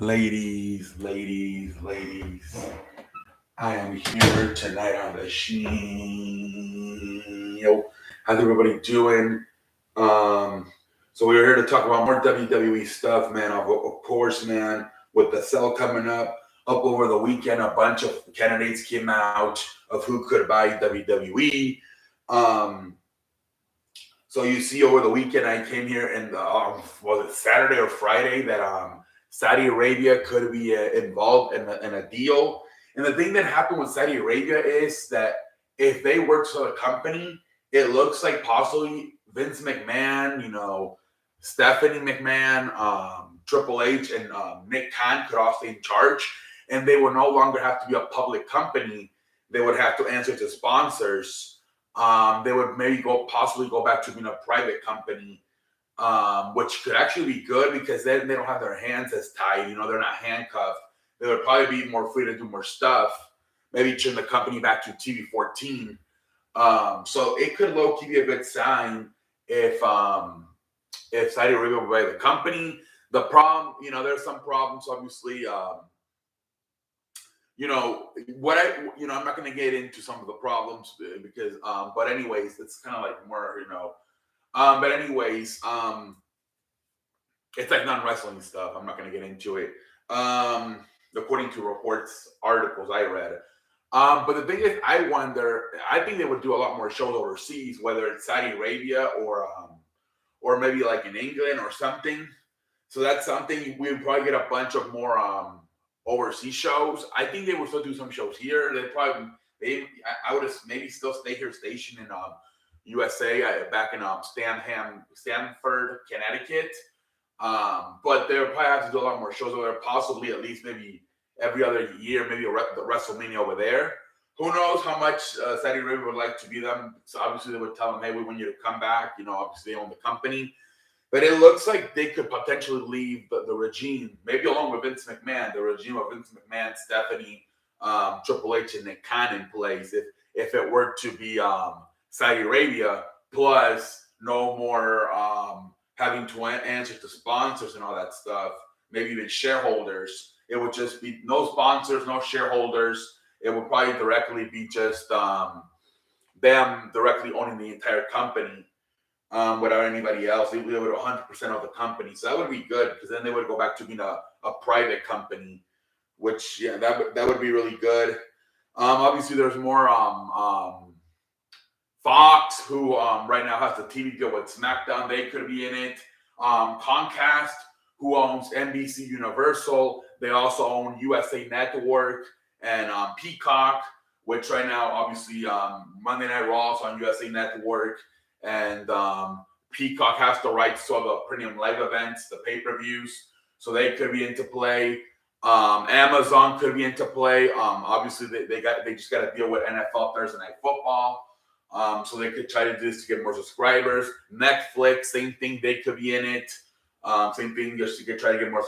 Ladies, I am here tonight on the show. How's everybody doing? Um, so we're here to talk about more WWE stuff, man. Of course, man, with the sale coming up over the weekend, a bunch of candidates came out of who could buy WWE. Um, so you see, over the weekend, I came here and was it Saturday or Friday that Saudi Arabia could be involved in a deal. And the thing that happened with Saudi Arabia is that if they work for the company, it looks like possibly Vince McMahon, Stephanie McMahon, Triple H, and Nick Khan could all stay in charge, and they would no longer have to be a public company. They would have to answer to sponsors. They would maybe possibly go back to being a private company, which could actually be good because then they don't have their hands as tied. They're not handcuffed. They would probably be more free to do more stuff. Maybe turn the company back to TV 14. So it could low key be a good sign if Saudi Arabia would buy the company. The problem, there's some problems, obviously. I'm not going to get into some of the problems because, but anyways, it's kind of like more, but anyways, it's like non-wrestling stuff. I'm not going to get into it. According to reports, articles I read. But the thing is, I think they would do a lot more shows overseas, whether it's Saudi Arabia or maybe like in England or something. So that's something we would probably get a bunch of more overseas shows. I think they would still do some shows here. I would maybe still stay here stationed in USA, back in Stamford, Connecticut. But they would probably have to do a lot more shows over there, possibly at least maybe every other year, maybe the WrestleMania over there. Who knows how much Saudi Arabia would like to be them? So obviously they would tell them, hey, we want you to come back. Obviously they own the company. But it looks like they could potentially leave the regime, maybe along with Vince McMahon, the regime of Vince McMahon, Stephanie, Triple H, and Nick Khan in place. If it were to be Saudi Arabia, plus no more having to answer to sponsors and all that stuff, maybe even shareholders. It would just be no sponsors, no shareholders. It would probably directly be just them directly owning the entire company. Without anybody else, they would 100% of the company. So that would be good because then they would go back to being a private company, which that would be really good. Obviously, there's more Fox, who right now has the TV deal with SmackDown. They could be in it. Comcast, who owns NBC Universal. They also own USA Network and Peacock, which right now, obviously, Monday Night Raw is on USA Network. And Peacock has the rights to all the premium live events, the pay-per-views, so they could be into play. Amazon could be into play. Obviously, they just got to deal with NFL Thursday Night Football, so they could try to do this to get more subscribers. Netflix, same thing, they could be in it. Same thing, just to try to get more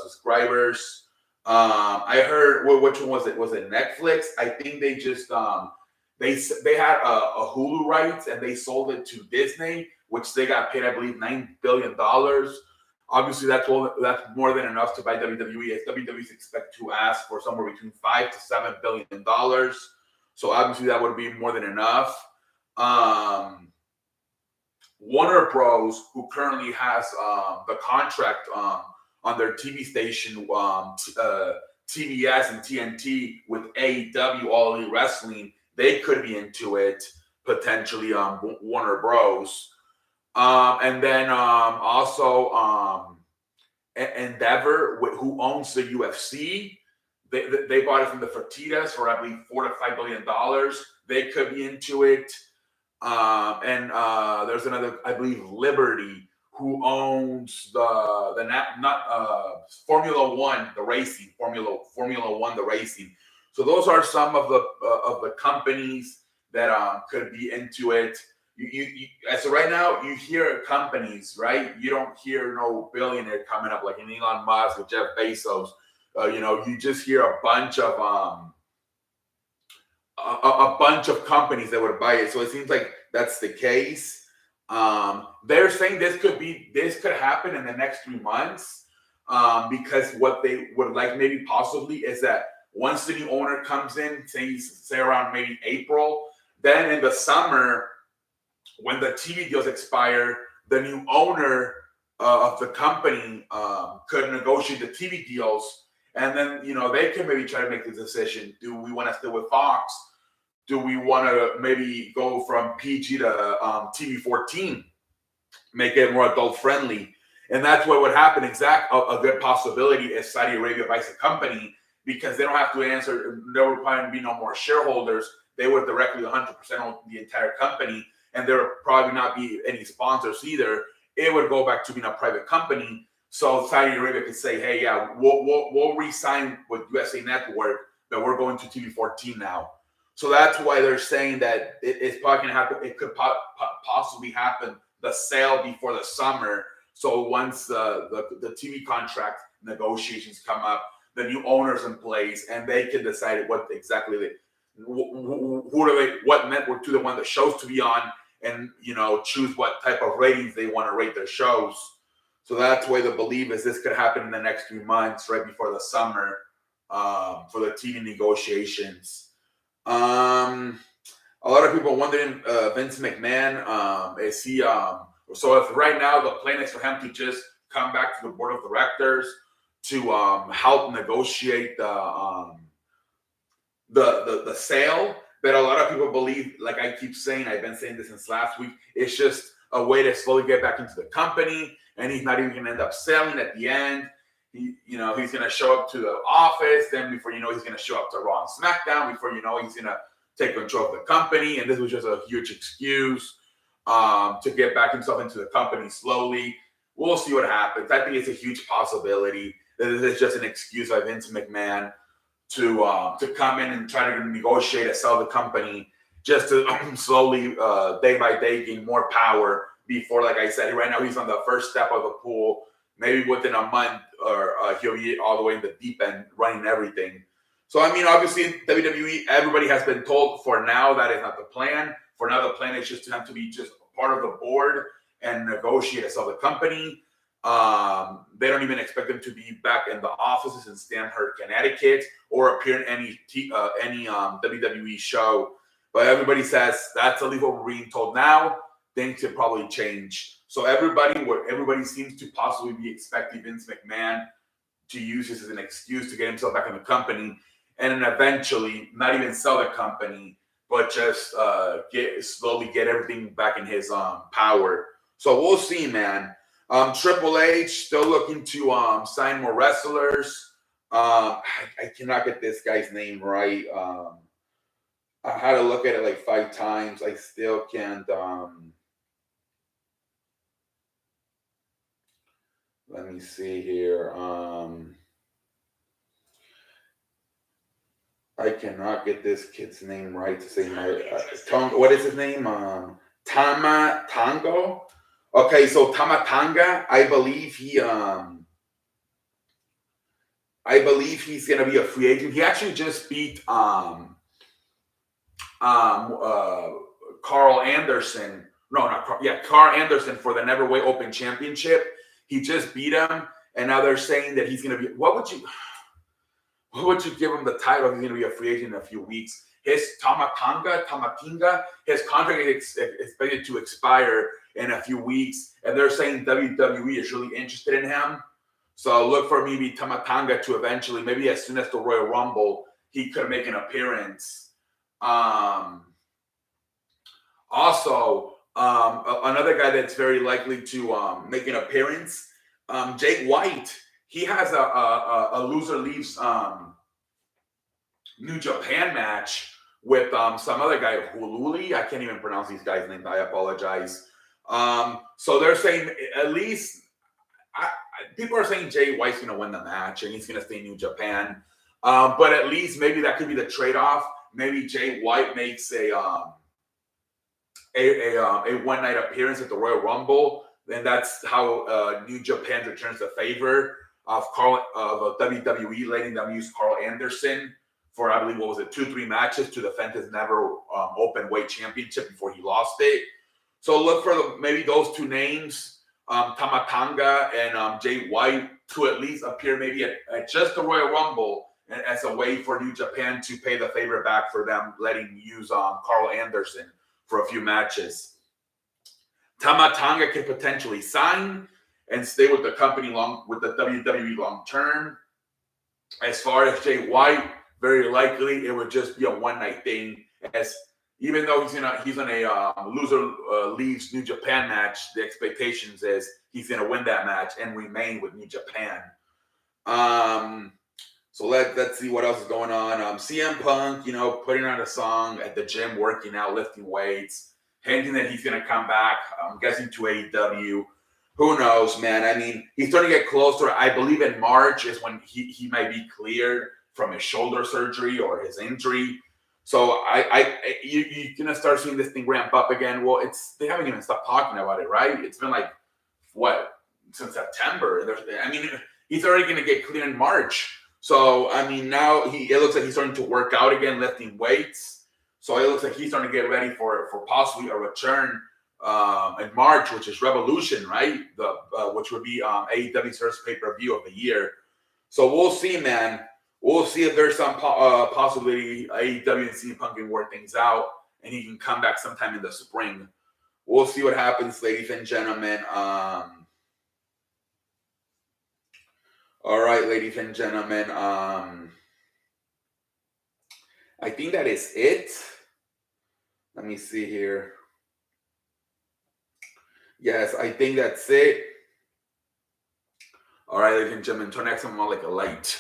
subscribers. I heard, which one was it? Was it Netflix? I think they just they had a Hulu rights and they sold it to Disney, which they got paid, I believe, $9 billion. Obviously, that's more than enough to buy WWE, as WWE's expect to ask for somewhere between $5 to $7 billion. So obviously, that would be more than enough. Warner Bros., who currently has the contract on their TV station, TBS and TNT with AEW, All Elite Wrestling, they could be into it potentially. Warner Bros. And then also Endeavor, who owns the UFC. They bought it from the Fertitas for, I believe, $4 to $5 billion. They could be into it. And there's another, I believe, Liberty, who owns the Formula One, the racing, Formula One, the racing. So those are some of the companies that could be into it. You so right now you hear companies, right? You don't hear no billionaire coming up like an Elon Musk or Jeff Bezos. You just hear a bunch of companies that would buy it. So it seems like that's the case. They're saying this could happen in the next 3 months. because what they would like maybe possibly is that once the new owner comes in, say around maybe April, then in the summer, when the TV deals expire, the new owner of the company could negotiate the TV deals, and then they can maybe try to make the decision: do we want to stay with Fox? Do we want to maybe go from PG to TV 14, make it more adult friendly? And that's what would happen. A good possibility is Saudi Arabia buys the company, because they don't have to answer. There would probably be no more shareholders. They would directly 100% own the entire company, and there would probably not be any sponsors either. It would go back to being a private company. So Saudi Arabia could say, hey, yeah, we'll re-sign with USA Network, that we're going to TV 14 now. So that's why they're saying that it's probably going to happen. It could possibly happen, the sale before the summer. So once the TV contract negotiations come up, the new owners in place, and they can decide what exactly what network do they want the shows to be on, and choose what type of ratings they want to rate their shows. So that's why the belief is this could happen in the next 3 months, right before the summer, for the TV negotiations. A lot of people wondering, Vince McMahon, is he so if right now the plan is for him to just come back to the board of directors to help negotiate the sale. But a lot of people believe, like I keep saying, I've been saying this since last week, it's just a way to slowly get back into the company, and he's not even going to end up selling at the end. He's going to show up to the office, then before you know, he's going to show up to Raw and SmackDown. Before you know, he's going to take control of the company, and this was just a huge excuse to get back himself into the company slowly. We'll see what happens. I think it's a huge possibility that this is just an excuse by Vince McMahon to come in and try to negotiate and sell the company, just to slowly, day by day, gain more power before, like I said, right now he's on the first step of the pool. Maybe within a month, or he'll be all the way in the deep end, running everything. So, I mean, obviously, WWE, everybody has been told for now that is not the plan. For now, the plan is just to have to be just part of the board and negotiate and sell the company. They don't even expect them to be back in the offices in Stamford, Connecticut, or appear in any WWE show. But everybody says that's at least what we're being told now. Things could probably change. So everybody seems to possibly be expecting Vince McMahon to use this as an excuse to get himself back in the company, and then eventually not even sell the company, but just slowly get everything back in his power. So we'll see, man. Triple H still looking to sign more wrestlers. I cannot get this guy's name right. I had to look at it like 5 times. I still can't. Let me see here. I cannot get this kid's name right to say my what is his name? Tama Tango. Okay, so Tama Tonga, I believe he's gonna be a free agent. He actually just beat Carl Anderson. No, not Carl. Yeah, Carl Anderson for the Neverweight Open Championship. He just beat him, and now they're saying that he's gonna be. What would you give him the title if he's gonna be a free agent in a few weeks? His Tamatinga, his contract is expected to expire in a few weeks, and they're saying WWE is really interested in him. So look for maybe Tamatanga to eventually, maybe as soon as the Royal Rumble, he could make an appearance. Also, another guy that's very likely to make an appearance, Jake White. He has a loser leaves New Japan match with some other guy, Hululi. I can't even pronounce these guys' names. I apologize. So they're saying at least people are saying Jay White's going to win the match and he's going to stay in New Japan. But at least maybe that could be the trade-off. Maybe Jay White makes a one-night appearance at the Royal Rumble. And that's how New Japan returns the favor of WWE letting them use Carl Anderson for, I believe, 2-3 matches to defend his never open weight championship before he lost it. So look for maybe those two names, Tamatanga and Jay White. to at least appear maybe at just the Royal Rumble as a way for New Japan to pay the favor back for them letting use Carl Anderson for a few matches. Tama Tonga could potentially sign and stay with the company with the WWE long term. As far as Jay White, very likely it would just be a one-night thing. As even though he's in a loser leaves New Japan match, the expectations is he's gonna win that match and remain with New Japan. So let's see what else is going on. CM Punk, putting on a song at the gym, working out, lifting weights, hinting that he's gonna come back. I'm guessing to AEW. Who knows, man? I mean, he's starting to get closer. I believe in March is when he might be cleared from his shoulder surgery or his injury. So you're gonna start seeing this thing ramp up again. Well, they haven't even stopped talking about it, right? It's been like since September. He's already gonna get cleared in March. So I mean, now it looks like he's starting to work out again, lifting weights. So it looks like he's starting to get ready for possibly a return in March, which is Revolution, right? Which would be AEW's first pay-per-view of the year. So we'll see, man. We'll see if there's some possibility AEW and CM Punk can work things out, and he can come back sometime in the spring. We'll see what happens, ladies and gentlemen. All right, ladies and gentlemen. I think that is it. Let me see here. Yes, I think that's it. All right, ladies and gentlemen. Until next time, I'm like a light.